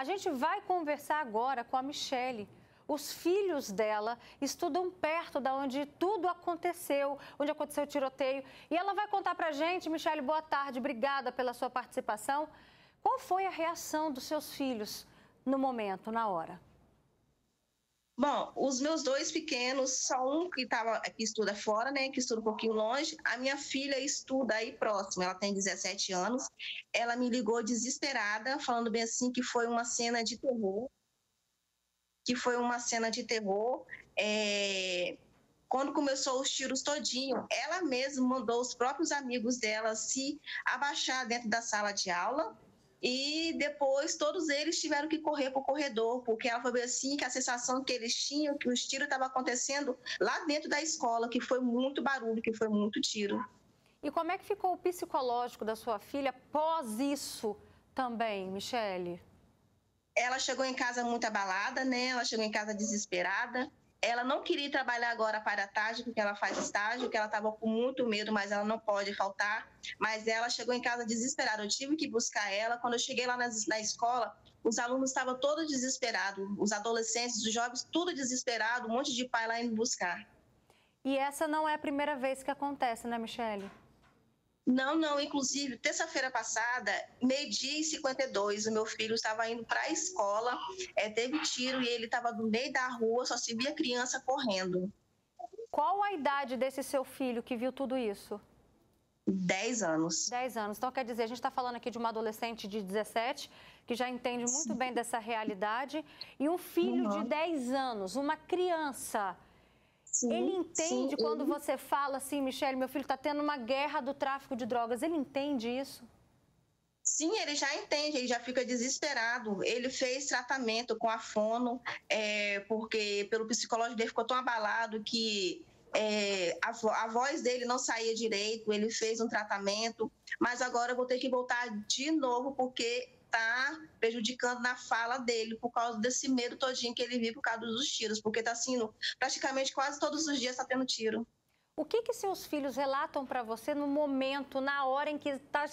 A gente vai conversar agora com a Michele. Os filhos dela estudam perto da onde tudo aconteceu, onde aconteceu o tiroteio. E ela vai contar pra gente. Michele, boa tarde, obrigada pela sua participação. Qual foi a reação dos seus filhos no momento, na hora? Bom, os meus dois pequenos, só um que estuda fora, né, que estuda um pouquinho longe. A minha filha estuda aí próximo, ela tem 17 anos. Ela me ligou desesperada, falando bem assim que foi uma cena de terror. Quando começou os tiros todinho, ela mesma mandou os próprios amigos dela se abaixar dentro da sala de aula. E depois todos eles tiveram que correr para o corredor, porque ela falou assim que a sensação que eles tinham, que os tiros estavam acontecendo lá dentro da escola, que foi muito barulho, que foi muito tiro. E como é que ficou o psicológico da sua filha após isso também, Michele? Ela chegou em casa muito abalada, né? Ela chegou em casa desesperada. Ela não queria trabalhar agora para a tarde, porque ela faz estágio, que ela estava com muito medo, mas ela não pode faltar. Mas ela chegou em casa desesperada. Eu tive que buscar ela. Quando eu cheguei lá na escola, os alunos estavam todos desesperados. Os adolescentes, os jovens, tudo desesperado. Um monte de pai lá indo buscar. E essa não é a primeira vez que acontece, né, Michele? Não. Inclusive, terça-feira passada, 12h52, o meu filho estava indo para a escola, teve tiro e ele estava no meio da rua, só se via criança correndo. Qual a idade desse seu filho que viu tudo isso? 10 anos. 10 anos. Então, quer dizer, a gente está falando aqui de uma adolescente de 17, que já entende muito bem dessa realidade, e um filho de 10 anos, uma criança. Ele entende quando você fala assim, Michele, meu filho está tendo uma guerra do tráfico de drogas, ele entende isso? Sim, ele já entende, ele já fica desesperado. Ele fez tratamento com a fono, porque pelo psicológico dele ficou tão abalado que a voz dele não saía direito. Ele fez um tratamento, mas agora eu vou ter que voltar de novo porque está prejudicando na fala dele por causa desse medo todinho que ele vive por causa dos tiros, porque está sendo praticamente quase todos os dias está tendo tiro. O que seus filhos relatam para você no momento, na hora que está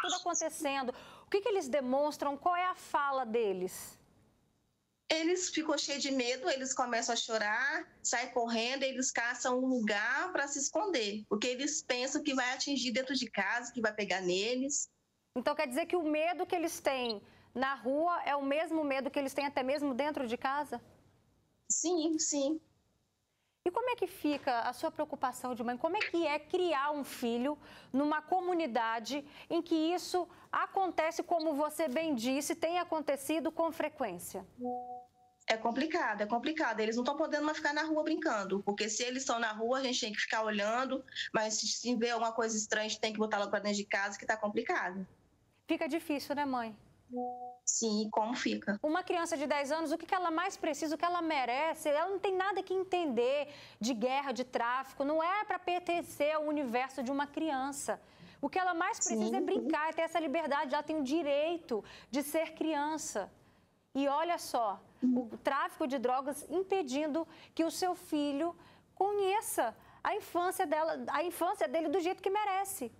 tudo acontecendo? O que eles demonstram? Qual é a fala deles? Eles ficam cheios de medo, eles começam a chorar, saem correndo, eles caçam um lugar para se esconder, porque eles pensam que vai atingir dentro de casa, que vai pegar neles. Então quer dizer que o medo que eles têm na rua é o mesmo medo que eles têm até mesmo dentro de casa? Sim. E como é que fica a sua preocupação de mãe? Como é que é criar um filho numa comunidade em que isso acontece, como você bem disse, tem acontecido com frequência? É complicado. Eles não estão podendo mais ficar na rua brincando, porque se eles estão na rua, a gente tem que ficar olhando, mas se vê alguma coisa estranha, a gente tem que botar logo para dentro de casa, que está complicado. Fica difícil, né, mãe? Sim, como fica? Uma criança de 10 anos, o que ela mais precisa, o que ela merece, ela não tem nada que entender de guerra, de tráfico, não é para pertencer ao universo de uma criança. O que ela mais precisa é brincar, é ter essa liberdade, ela tem o direito de ser criança. E olha só, o tráfico de drogas impedindo que o seu filho conheça a infância dele do jeito que merece.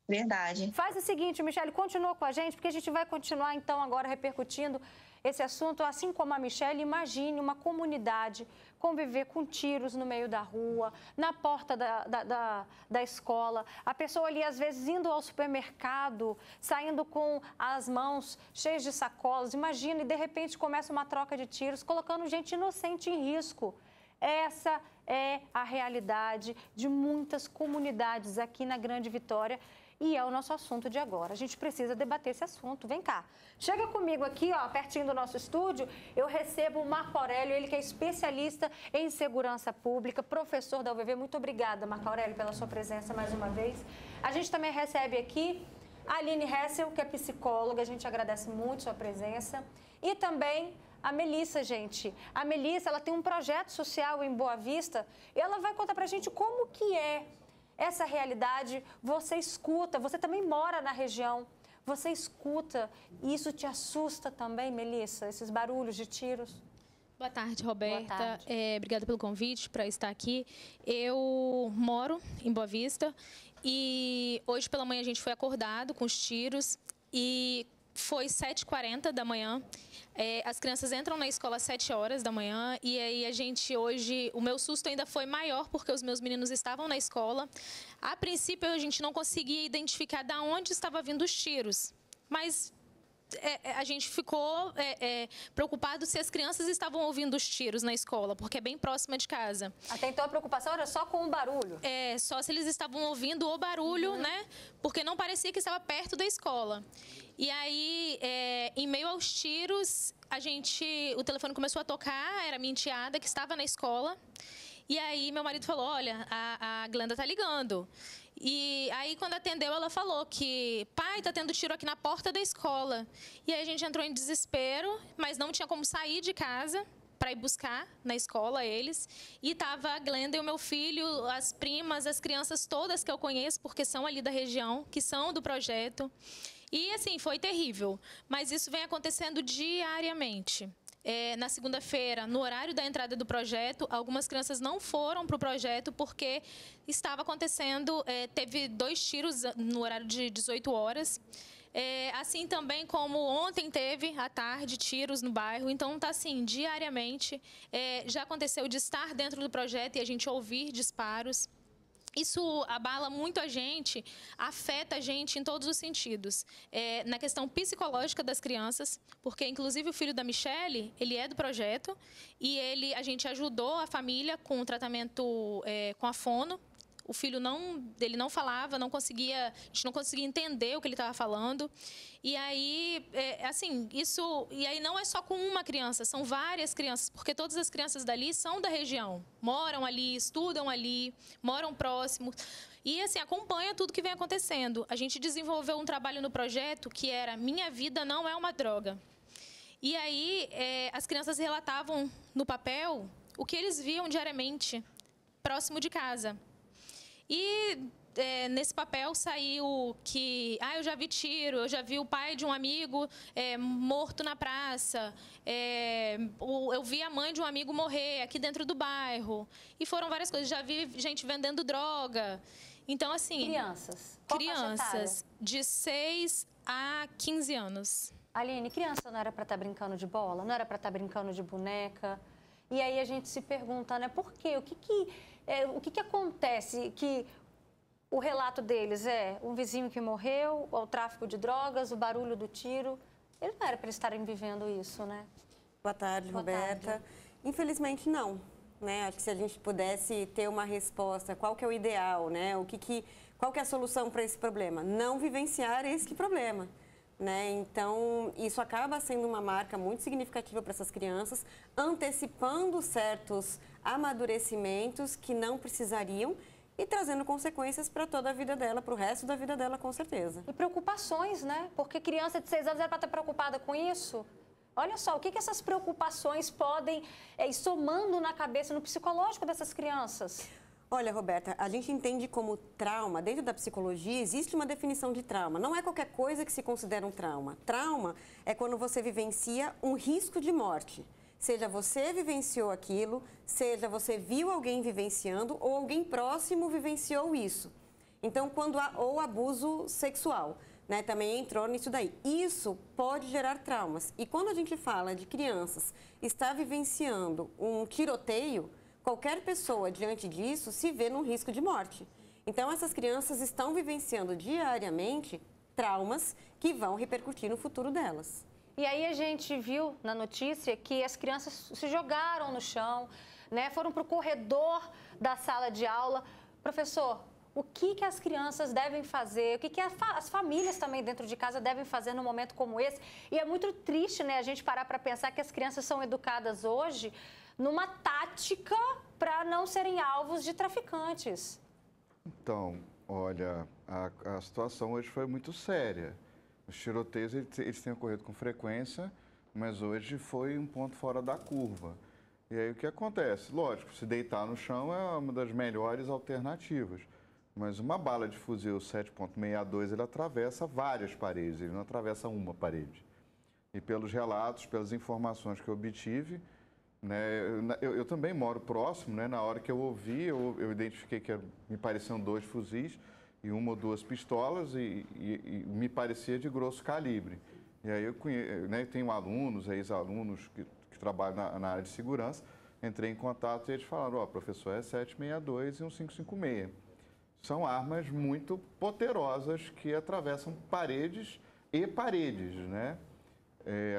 Verdade. Faz o seguinte, Michele, continua com a gente, porque a gente vai continuar, então, agora repercutindo esse assunto. Assim como a Michele, imagine uma comunidade conviver com tiros no meio da rua, na porta da escola, a pessoa ali, às vezes, indo ao supermercado, saindo com as mãos cheias de sacolas. Imagina, e de repente começa uma troca de tiros, colocando gente inocente em risco. Essa é a realidade de muitas comunidades aqui na Grande Vitória. E é o nosso assunto de agora. A gente precisa debater esse assunto. Vem cá. Chega comigo aqui, ó, pertinho do nosso estúdio. Eu recebo o Marco Aurélio, ele que é especialista em segurança pública, professor da UVV. Muito obrigada, Marco Aurélio, pela sua presença mais uma vez. A gente também recebe aqui a Aline Hessel, que é psicóloga. A gente agradece muito sua presença. E também a Melissa, gente. A Melissa, ela tem um projeto social em Boa Vista e ela vai contar pra gente como que é essa realidade. Você escuta, você também mora na região, você escuta e isso te assusta também, Melissa, esses barulhos de tiros? Boa tarde, Roberta. Boa tarde. Obrigada pelo convite para estar aqui. Eu moro em Boa Vista e hoje pela manhã a gente foi acordado com os tiros e foi 7h40 da manhã. As crianças entram na escola às 7 horas da manhã e aí a gente hoje, o meu susto ainda foi maior porque os meus meninos estavam na escola. A princípio a gente não conseguia identificar de onde estavam vindo os tiros, mas a gente ficou preocupado se as crianças estavam ouvindo os tiros na escola, porque é bem próxima de casa. Até então a preocupação era só com o barulho? Só se eles estavam ouvindo o barulho, né? Porque não parecia que estava perto da escola. E aí, em meio aos tiros, o telefone começou a tocar, era minha enteada que estava na escola. E aí meu marido falou, olha, a Glenda tá ligando. E aí, quando atendeu, ela falou que, pai, tá tendo tiro aqui na porta da escola. E aí a gente entrou em desespero, mas não tinha como sair de casa para ir buscar na escola eles. E tava a Glenda e o meu filho, as primas, as crianças todas que eu conheço, porque são ali da região, que são do projeto. E, assim, foi terrível. Mas isso vem acontecendo diariamente. Na segunda-feira, no horário da entrada do projeto, algumas crianças não foram para o projeto porque estava acontecendo, teve 2 tiros no horário de 18 horas. Assim também como ontem teve, à tarde, tiros no bairro. Então, está assim, diariamente. Já aconteceu de estar dentro do projeto e a gente ouvir disparos. Isso abala muito a gente, afeta a gente em todos os sentidos. Na questão psicológica das crianças, porque inclusive o filho da Michele, ele é do projeto e a gente ajudou a família com o tratamento com a fono. O filho ele não falava, a gente não conseguia entender o que ele estava falando. E aí, assim, e aí não é só com uma criança, são várias crianças, porque todas as crianças dali são da região, moram ali, estudam ali, moram próximos. E, assim, acompanha tudo que vem acontecendo. A gente desenvolveu um trabalho no projeto que era Minha Vida Não É Uma Droga. E aí, as crianças relatavam no papel o que eles viam diariamente, próximo de casa. E nesse papel saiu que eu já vi tiro, eu já vi o pai de um amigo morto na praça, eu vi a mãe de um amigo morrer aqui dentro do bairro. E foram várias coisas, já vi gente vendendo droga. Então, assim... Crianças? Qual crianças de 6 a 15 anos. Aline, criança não era para estar brincando de bola? Não era para estar brincando de boneca? E aí a gente se pergunta, né, por quê? O que acontece que o relato deles é um vizinho que morreu, o tráfico de drogas, o barulho do tiro? Eles não era para eles estarem vivendo isso, né? Boa tarde, Roberta. Tarde. Infelizmente, não. Né? Acho que se a gente pudesse ter uma resposta, qual que é o ideal, né? Qual que é a solução para esse problema? Não vivenciar esse problema. Né? Então, isso acaba sendo uma marca muito significativa para essas crianças, antecipando certos amadurecimentos que não precisariam e trazendo consequências para toda a vida dela, para o resto da vida dela, com certeza. E preocupações, né? Porque criança de 6 anos era para estar preocupada com isso. Olha só, o que essas preocupações podem ir somando na cabeça, no psicológico dessas crianças? Olha, Roberta, a gente entende como trauma, dentro da psicologia, existe uma definição de trauma. Não é qualquer coisa que se considera um trauma. Trauma é quando você vivencia um risco de morte. Seja você vivenciou aquilo, seja você viu alguém vivenciando ou alguém próximo vivenciou isso. Então, ou abuso sexual, né, também entrou nisso daí. Isso pode gerar traumas. E quando a gente fala de crianças estar vivenciando um tiroteio, qualquer pessoa, diante disso, se vê num risco de morte. Então, essas crianças estão vivenciando diariamente traumas que vão repercutir no futuro delas. E aí a gente viu na notícia que as crianças se jogaram no chão, né? Foram para o corredor da sala de aula. Professor, o que as crianças devem fazer? O que as famílias também dentro de casa devem fazer num momento como esse? E é muito triste, né, a gente parar para pensar que as crianças são educadas hoje numa tática para não serem alvos de traficantes. Então, olha, a situação hoje foi muito séria. Os tiroteios, eles têm ocorrido com frequência, mas hoje foi um ponto fora da curva. E aí o que acontece? Lógico, se deitar no chão é uma das melhores alternativas. Mas uma bala de fuzil 7.62, ele atravessa várias paredes, ele não atravessa uma parede. E pelos relatos, pelas informações que eu obtive, né, eu também moro próximo, né, na hora que eu ouvi, eu identifiquei que me pareciam 2 fuzis e 1 ou 2 pistolas e me parecia de grosso calibre. E aí eu tenho alunos, ex-alunos que trabalham na área de segurança, entrei em contato e eles falaram, professor, é 762 e um 556. São armas muito poderosas que atravessam paredes e paredes, né?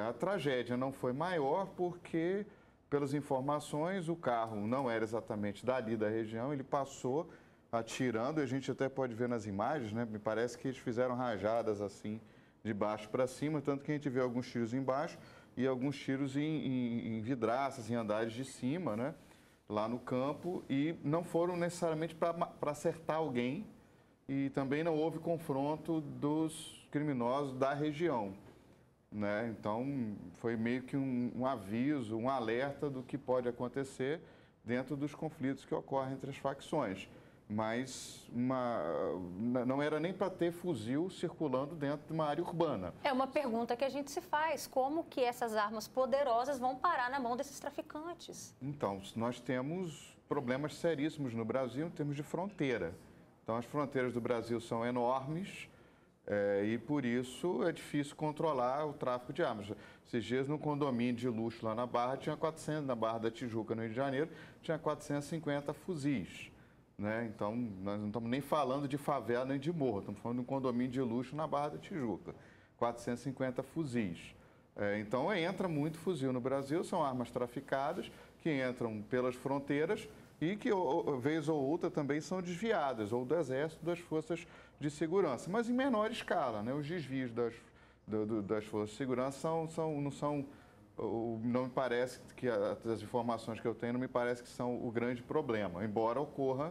A tragédia não foi maior porque, pelas informações, o carro não era exatamente dali da região, ele passou atirando, e a gente até pode ver nas imagens, né? Me parece que eles fizeram rajadas assim, de baixo para cima, tanto que a gente vê alguns tiros embaixo e alguns tiros em vidraças, em andares de cima, né? Lá no campo, e não foram necessariamente para acertar alguém, e também não houve confronto dos criminosos da região, né? Então, foi meio que um aviso, um alerta do que pode acontecer dentro dos conflitos que ocorrem entre as facções. Mas não era nem para ter fuzil circulando dentro de uma área urbana. É uma pergunta que a gente se faz, como que essas armas poderosas vão parar na mão desses traficantes? Então, nós temos problemas seríssimos no Brasil em termos de fronteira. Então, as fronteiras do Brasil são enormes e, por isso, é difícil controlar o tráfico de armas. Esses dias, num condomínio de luxo lá na Barra, tinha 400, na Barra da Tijuca, no Rio de Janeiro, tinha 450 fuzis. Né? Então, nós não estamos nem falando de favela nem de morro, estamos falando de um condomínio de luxo na Barra da Tijuca, 450 fuzis. Então, entra muito fuzil no Brasil, são armas traficadas que entram pelas fronteiras e que, vez ou outra, também são desviadas, ou do Exército, das forças de segurança, mas em menor escala, né? Os desvios das forças de segurança não me parece que as informações que eu tenho não me parece que são o grande problema, embora ocorra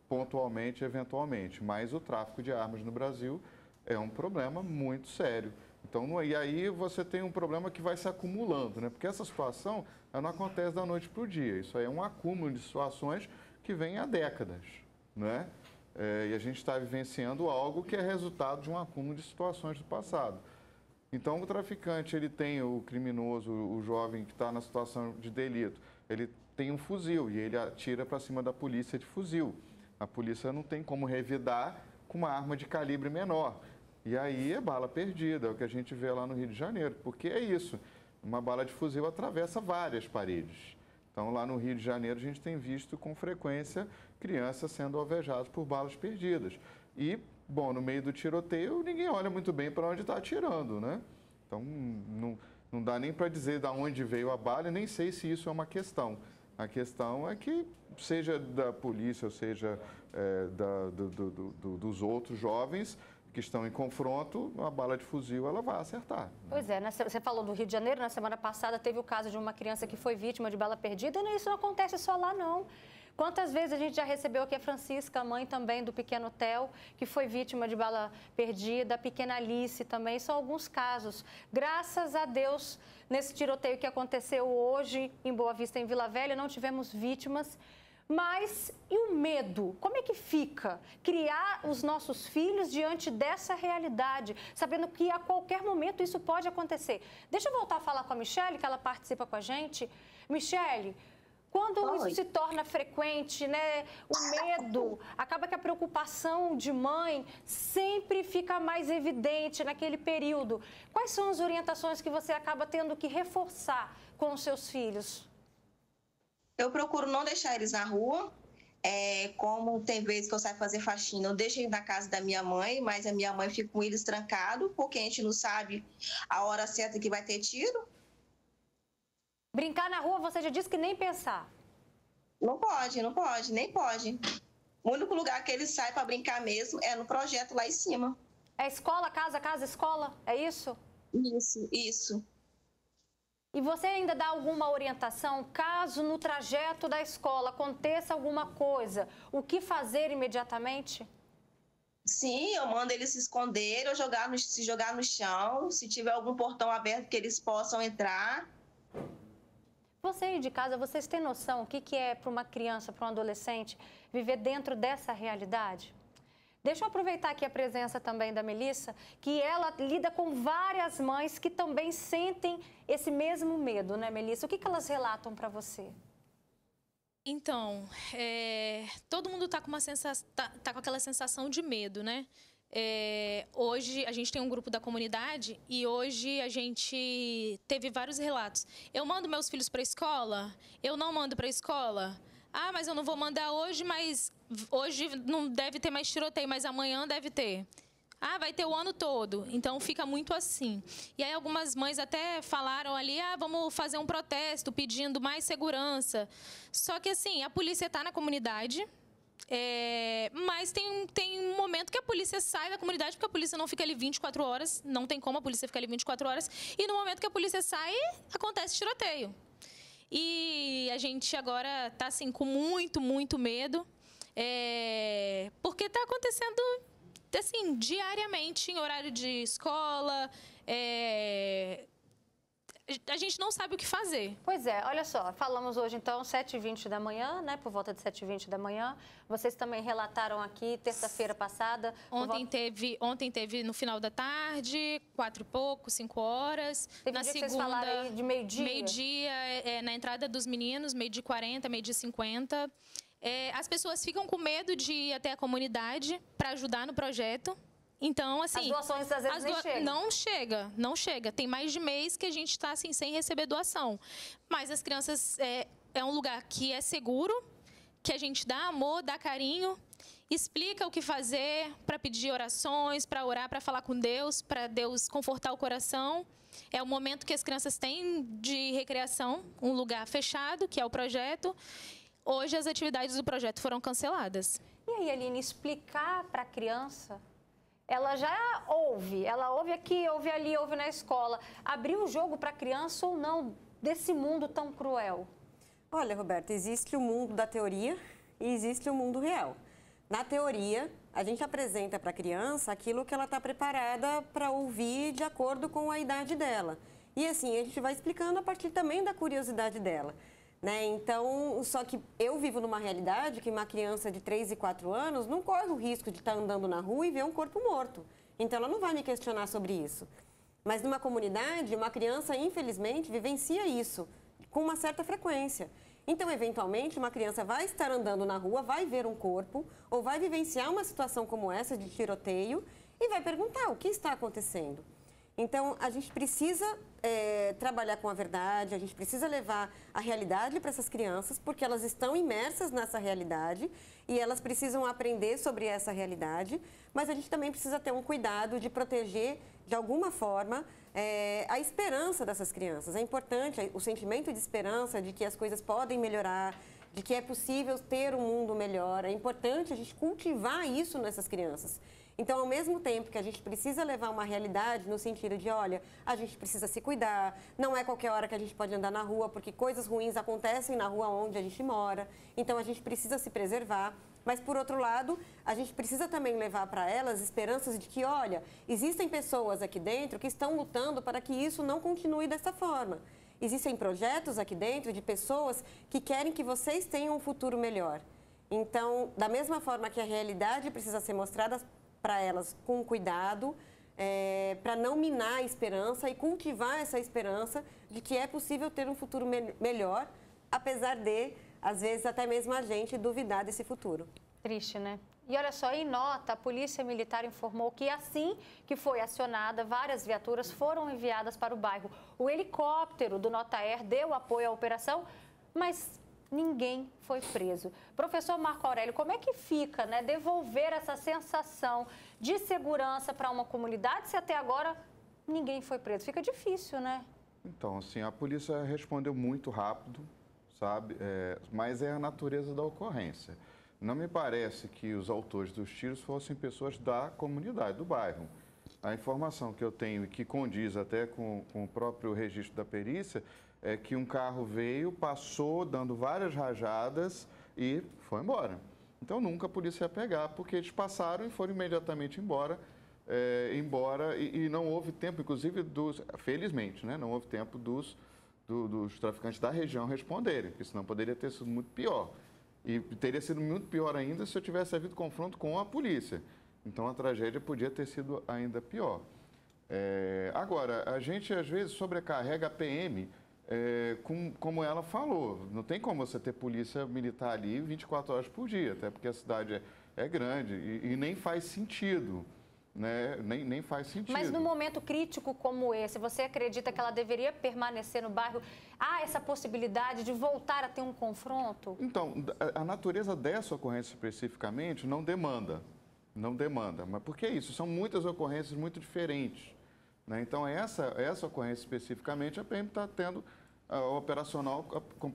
pontualmente, eventualmente. Mas o tráfico de armas no Brasil é um problema muito sério. Então, e aí você tem um problema que vai se acumulando, né? Porque essa situação não acontece da noite para o dia. Isso aí é um acúmulo de situações que vem há décadas, né? E a gente está vivenciando algo que é resultado de um acúmulo de situações do passado. Então, o traficante, ele tem o criminoso, o jovem que está na situação de delito, ele tem um fuzil e ele atira para cima da polícia de fuzil. A polícia não tem como revidar com uma arma de calibre menor. E aí é bala perdida, é o que a gente vê lá no Rio de Janeiro, porque é isso, uma bala de fuzil atravessa várias paredes. Então, lá no Rio de Janeiro, a gente tem visto com frequência crianças sendo alvejadas por balas perdidas. E bom, no meio do tiroteio, ninguém olha muito bem para onde está atirando, né? Então, não dá nem para dizer de onde veio a bala e nem sei se isso é uma questão. A questão é que, seja da polícia, ou seja dos outros jovens que estão em confronto, a bala de fuzil ela vai acertar. Né? Pois é, você falou do Rio de Janeiro, na semana passada teve o caso de uma criança que foi vítima de bala perdida, e isso não acontece só lá, não. Quantas vezes a gente já recebeu aqui a Francisca, mãe também do pequeno Theo, que foi vítima de bala perdida, a pequena Alice também, são alguns casos. Graças a Deus, nesse tiroteio que aconteceu hoje em Boa Vista, em Vila Velha, não tivemos vítimas. Mas e o medo? Como é que fica criar os nossos filhos diante dessa realidade, sabendo que a qualquer momento isso pode acontecer? Deixa eu voltar a falar com a Michele, que ela participa com a gente. Michele, quando isso se torna frequente, né, o medo, acaba que a preocupação de mãe sempre fica mais evidente naquele período. Quais são as orientações que você acaba tendo que reforçar com os seus filhos? Eu procuro não deixar eles na rua. Como tem vezes que eu saio fazer faxina, eu deixo eles na casa da minha mãe, mas a minha mãe fica com eles trancados, porque a gente não sabe a hora certa que vai ter tiro. Brincar na rua, você já disse que nem pensar. Não pode, nem pode. O único lugar que eles saem para brincar mesmo é no projeto lá em cima. É escola, casa, escola? É isso? Isso. E você ainda dá alguma orientação, caso no trajeto da escola aconteça alguma coisa, o que fazer imediatamente? Sim, eu mando eles se esconderem ou se jogar no chão, se tiver algum portão aberto que eles possam entrar. Você aí de casa, vocês têm noção o que é para uma criança, para um adolescente, viver dentro dessa realidade? Deixa eu aproveitar aqui a presença também da Melissa, que ela lida com várias mães que também sentem esse mesmo medo, né, Melissa? O que elas relatam para você? Então, todo mundo tá com aquela sensação de medo, né? Hoje a gente tem um grupo da comunidade e hoje a gente teve vários relatos. Eu mando meus filhos para a escola? Eu não mando para a escola? Ah, mas eu não vou mandar hoje, mas hoje não deve ter mais tiroteio, mas amanhã deve ter. Ah, vai ter o ano todo. Então, fica muito assim. E aí, algumas mães até falaram ali, vamos fazer um protesto pedindo mais segurança. Só que, assim, a polícia está na comunidade, mas tem um momento que a polícia sai da comunidade, porque a polícia não fica ali 24 horas, não tem como a polícia ficar ali 24 horas, e no momento que a polícia sai, acontece tiroteio. E a gente agora está, assim, com muito, muito medo, porque está acontecendo, assim, diariamente, em horário de escola, a gente não sabe o que fazer. Pois é, olha só, falamos hoje então 7h20 da manhã, né, por volta de 7h20 da manhã. Vocês também relataram aqui, terça-feira passada... Ontem teve no final da tarde, 4 e pouco, 5 horas. Teve na segunda, que vocês falaram aí de meio-dia? Meio-dia, na entrada dos meninos, meio-dia 40, meio-dia 50. As pessoas ficam com medo de ir até a comunidade para ajudar no projeto. Então, assim... As doações, às vezes, nem chegam. Não chega. Tem mais de mês que a gente está, assim, sem receber doação. Mas as crianças... É um lugar que é seguro, que a gente dá amor, dá carinho, explica o que fazer para pedir orações, para orar, para falar com Deus, para Deus confortar o coração. É o momento que as crianças têm de recreação, um lugar fechado, que é o projeto. Hoje, as atividades do projeto foram canceladas. E aí, Aline, explicar para a criança... Ela já ouve, aqui, ouve ali, ouve na escola. Abrir o jogo para a criança ou não desse mundo tão cruel? Olha, Roberta, existe o mundo da teoria e existe o mundo real. Na teoria, a gente apresenta para a criança aquilo que ela está preparada para ouvir de acordo com a idade dela. E assim, a gente vai explicando a partir também da curiosidade dela. Né? Então, só que eu vivo numa realidade que uma criança de 3 e 4 anos não corre o risco de estar andando na rua e ver um corpo morto. Então, ela não vai me questionar sobre isso. Mas numa comunidade, uma criança, infelizmente, vivencia isso com uma certa frequência. Então, eventualmente, uma criança vai estar andando na rua, vai ver um corpo ou vai vivenciar uma situação como essa de tiroteio e vai perguntar o que está acontecendo. Então, a gente precisa trabalhar com a verdade, a gente precisa levar a realidade para essas crianças, porque elas estão imersas nessa realidade e elas precisam aprender sobre essa realidade, mas a gente também precisa ter um cuidado de proteger, de alguma forma, a esperança dessas crianças. É importante o sentimento de esperança, de que as coisas podem melhorar, de que é possível ter um mundo melhor. É importante a gente cultivar isso nessas crianças. Então, ao mesmo tempo que a gente precisa levar uma realidade no sentido de, olha, a gente precisa se cuidar, não é qualquer hora que a gente pode andar na rua, porque coisas ruins acontecem na rua onde a gente mora, então a gente precisa se preservar. Mas, por outro lado, a gente precisa também levar para elas esperanças de que, olha, existem pessoas aqui dentro que estão lutando para que isso não continue dessa forma. Existem projetos aqui dentro de pessoas que querem que vocês tenham um futuro melhor. Então, da mesma forma que a realidade precisa ser mostrada para elas com cuidado, para não minar a esperança e cultivar essa esperança de que é possível ter um futuro melhor, apesar de, às vezes, até mesmo a gente duvidar desse futuro. Triste, né? E olha só, em nota, a Polícia Militar informou que assim que foi acionada, várias viaturas foram enviadas para o bairro. O helicóptero do Notaer deu apoio à operação, mas ninguém foi preso. Professor Marco Aurélio, como é que fica, né, devolver essa sensação de segurança para uma comunidade se até agora ninguém foi preso? Fica difícil, né? Então, assim, a polícia respondeu muito rápido, sabe? Mas é a natureza da ocorrência. Não me parece que os autores dos tiros fossem pessoas da comunidade, do bairro. A informação que eu tenho e que condiz até com o próprio registro da perícia é que um carro veio, passou, dando várias rajadas e foi embora. Então, nunca a polícia ia pegar, porque eles passaram e foram imediatamente embora. E não houve tempo, inclusive, felizmente, né? Não houve tempo dos traficantes da região responderem, porque senão poderia ter sido muito pior. E teria sido muito pior ainda se eu tivesse havido confronto com a polícia. Então, a tragédia podia ter sido ainda pior. Agora, a gente, às vezes, sobrecarrega a PM, como ela falou. Não tem como você ter polícia militar ali 24 horas por dia, até porque a cidade é grande e nem faz sentido. né, nem faz sentido. Mas no momento crítico como esse, você acredita que ela deveria permanecer no bairro? Há essa possibilidade de voltar a ter um confronto? Então, a natureza dessa ocorrência especificamente não demanda. Não demanda. Mas por que isso? São muitas ocorrências muito diferentes, né? Então, essa ocorrência especificamente, a PM está tendo o operacional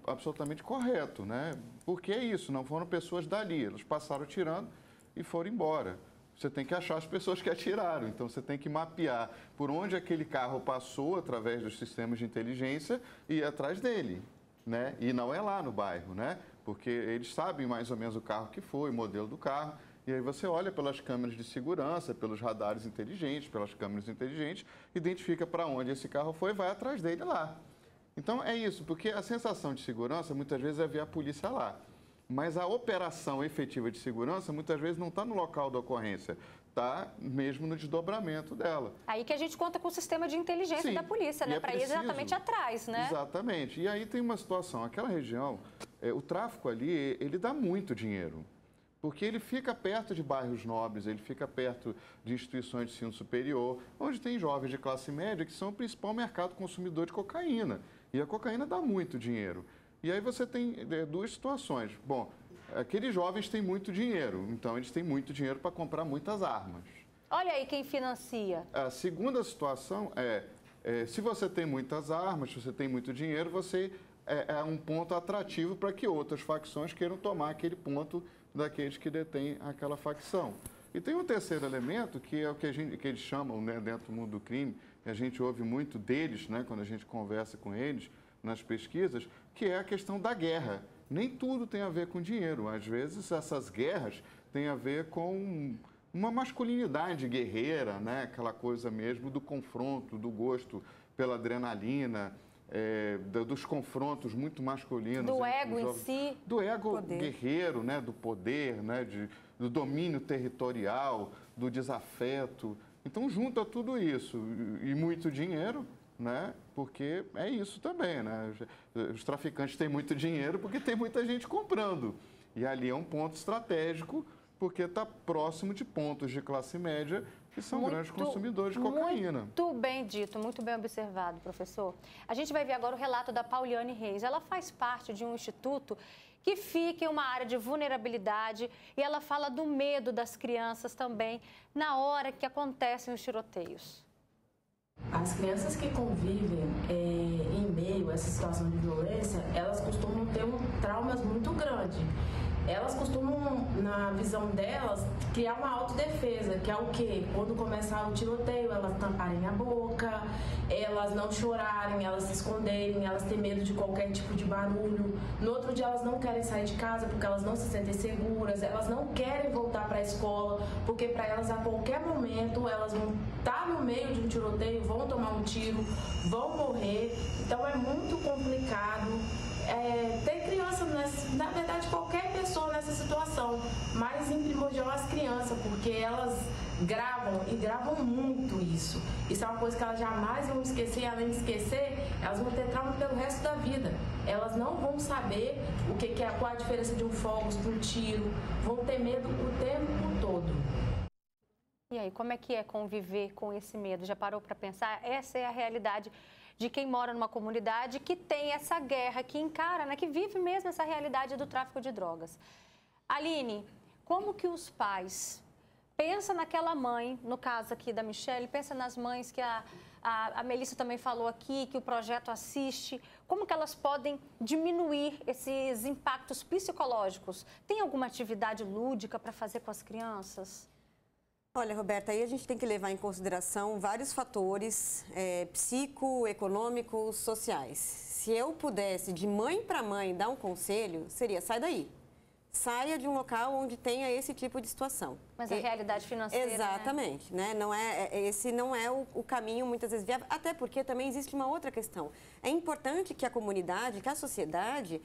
absolutamente correto, né? Porque é isso, não foram pessoas dali, elas passaram atirando e foram embora. Você tem que achar as pessoas que atiraram, então você tem que mapear por onde aquele carro passou através dos sistemas de inteligência e ir atrás dele, né? E não é lá no bairro, né? Porque eles sabem mais ou menos o carro que foi, o modelo do carro, e aí você olha pelas câmeras de segurança, pelos radares inteligentes, pelas câmeras inteligentes, identifica para onde esse carro foi e vai atrás dele lá. Então é isso, porque a sensação de segurança muitas vezes é ver a polícia lá. Mas a operação efetiva de segurança muitas vezes não está no local da ocorrência, está mesmo no desdobramento dela. Aí que a gente conta com o sistema de inteligência da polícia, né? Para ir exatamente atrás, né? Exatamente. E aí tem uma situação, aquela região, o tráfico ali, ele dá muito dinheiro. Porque ele fica perto de bairros nobres, ele fica perto de instituições de ensino superior, onde tem jovens de classe média que são o principal mercado consumidor de cocaína. E a cocaína dá muito dinheiro. E aí você tem duas situações. Bom, aqueles jovens têm muito dinheiro, então eles têm muito dinheiro para comprar muitas armas. Olha aí quem financia. A segunda situação se você tem muitas armas, se você tem muito dinheiro, você é um ponto atrativo para que outras facções queiram tomar aquele ponto daqueles que detêm aquela facção. E tem um terceiro elemento, que é o que eles chamam, né, dentro do mundo do crime, e a gente ouve muito deles, né, quando a gente conversa com eles nas pesquisas, que é a questão da guerra. Nem tudo tem a ver com dinheiro. Às vezes, essas guerras têm a ver com uma masculinidade guerreira, né? Aquela coisa mesmo do confronto, do gosto pela adrenalina, dos confrontos muito masculinos. Do ego em si. Do ego guerreiro, né? Do poder, né? Do domínio territorial, do desafeto. Então, junta tudo isso e muito dinheiro, né? Porque é isso também, né? Os traficantes têm muito dinheiro porque tem muita gente comprando. E ali é um ponto estratégico porque está próximo de pontos de classe média que são grandes consumidores de cocaína. Muito bem dito, muito bem observado, professor. A gente vai ver agora o relato da Pauliane Reis. Ela faz parte de um instituto que fica em uma área de vulnerabilidade e ela fala do medo das crianças também na hora que acontecem os tiroteios. As crianças que convivem em meio a essa situação de violência, elas costumam ter traumas muito grandes. Elas costumam, na visão delas, criar uma autodefesa, que é o quê? Quando começar o tiroteio, elas tamparem a boca, elas não chorarem, elas se esconderem, elas têm medo de qualquer tipo de barulho. No outro dia, elas não querem sair de casa porque elas não se sentem seguras, elas não querem voltar para a escola, porque para elas, a qualquer momento, elas vão estar no meio de um tiroteio, vão tomar um tiro, vão morrer. Então, é muito complicado. Ter criança, na verdade, qualquer pessoa nessa situação, mas em primordial as crianças, porque elas gravam e gravam muito isso. Isso é uma coisa que elas jamais vão esquecer, e além de esquecer, elas vão ter trauma pelo resto da vida. Elas não vão saber qual a diferença de um fogo, de um tiro, vão ter medo o tempo todo. E aí, como é que é conviver com esse medo? Já parou para pensar? Essa é a realidade de quem mora numa comunidade que tem essa guerra, que encara, né, que vive mesmo essa realidade do tráfico de drogas. Aline, como que os pais pensam naquela mãe, no caso aqui da Michelle, pensa nas mães que a Melissa também falou aqui, que o projeto assiste, como que elas podem diminuir esses impactos psicológicos? Tem alguma atividade lúdica para fazer com as crianças? Olha, Roberta, aí a gente tem que levar em consideração vários fatores psicoeconômicos, sociais. Se eu pudesse, de mãe para mãe, dar um conselho, seria: sai daí. Saia de um local onde tenha esse tipo de situação. Mas a realidade financeira... Exatamente, né? Esse não é o caminho muitas vezes viável, até porque também existe uma outra questão. É importante que a comunidade, que a sociedade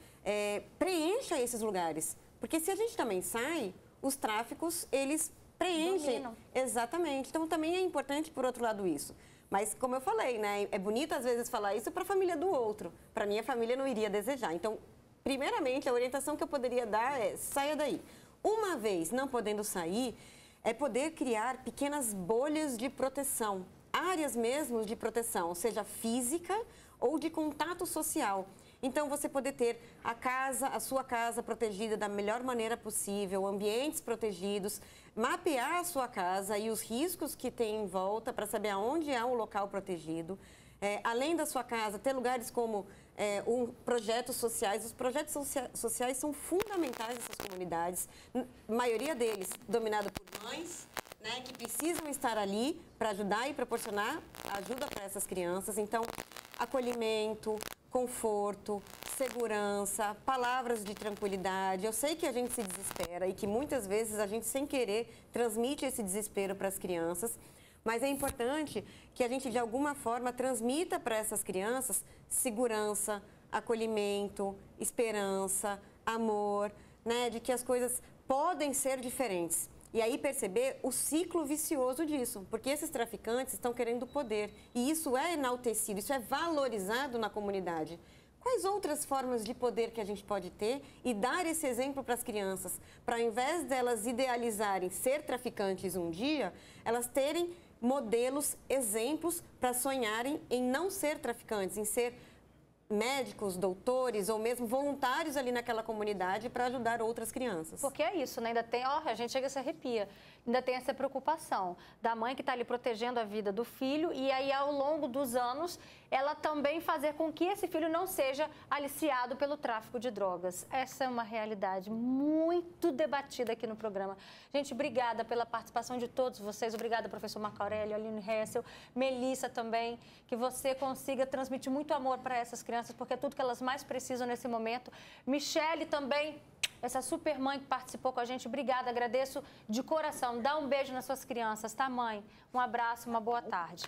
preencha esses lugares. Porque se a gente também sai, os tráficos, eles preenchem. Dominam. Exatamente. Então, também é importante, por outro lado, isso. Mas, como eu falei, né? É bonito, às vezes, falar isso para a família do outro. Para minha família, não iria desejar. Então, primeiramente, a orientação que eu poderia dar é: saia daí. Uma vez não podendo sair, é poder criar pequenas bolhas de proteção, áreas mesmo de proteção, seja física ou de contato social. Então, você poder ter a sua casa protegida da melhor maneira possível, ambientes protegidos, mapear a sua casa e os riscos que tem em volta para saber aonde é o local protegido. Além da sua casa, ter lugares como projetos sociais. Os projetos sociais são fundamentais nessas comunidades, a maioria deles dominado por mães, né, que precisam estar ali para ajudar e proporcionar ajuda para essas crianças. Então, acolhimento, conforto, segurança, palavras de tranquilidade. Eu sei que a gente se desespera e que muitas vezes a gente, sem querer, transmite esse desespero para as crianças, mas é importante que a gente, de alguma forma, transmita para essas crianças segurança, acolhimento, esperança, amor, né, de que as coisas podem ser diferentes. E aí perceber o ciclo vicioso disso, porque esses traficantes estão querendo poder e isso é enaltecido, isso é valorizado na comunidade. Quais outras formas de poder que a gente pode ter e dar esse exemplo para as crianças, para ao invés delas idealizarem ser traficantes um dia, elas terem modelos, exemplos para sonharem em não ser traficantes, em ser médicos, doutores ou mesmo voluntários ali naquela comunidade para ajudar outras crianças. Porque é isso, né? Ainda tem, a gente chega a se arrepia, ainda tem essa preocupação da mãe que está ali protegendo a vida do filho e aí ao longo dos anos ela também fazer com que esse filho não seja aliciado pelo tráfico de drogas. Essa é uma realidade muito debatida aqui no programa. Gente, obrigada pela participação de todos vocês, obrigada professor Marco Aurélio, Aline Hessel, Melissa também, que você consiga transmitir muito amor para essas crianças, porque é tudo que elas mais precisam nesse momento. Michele também, essa super mãe que participou com a gente, obrigada, agradeço de coração. Dá um beijo nas suas crianças, tá, mãe? Um abraço, uma boa tarde.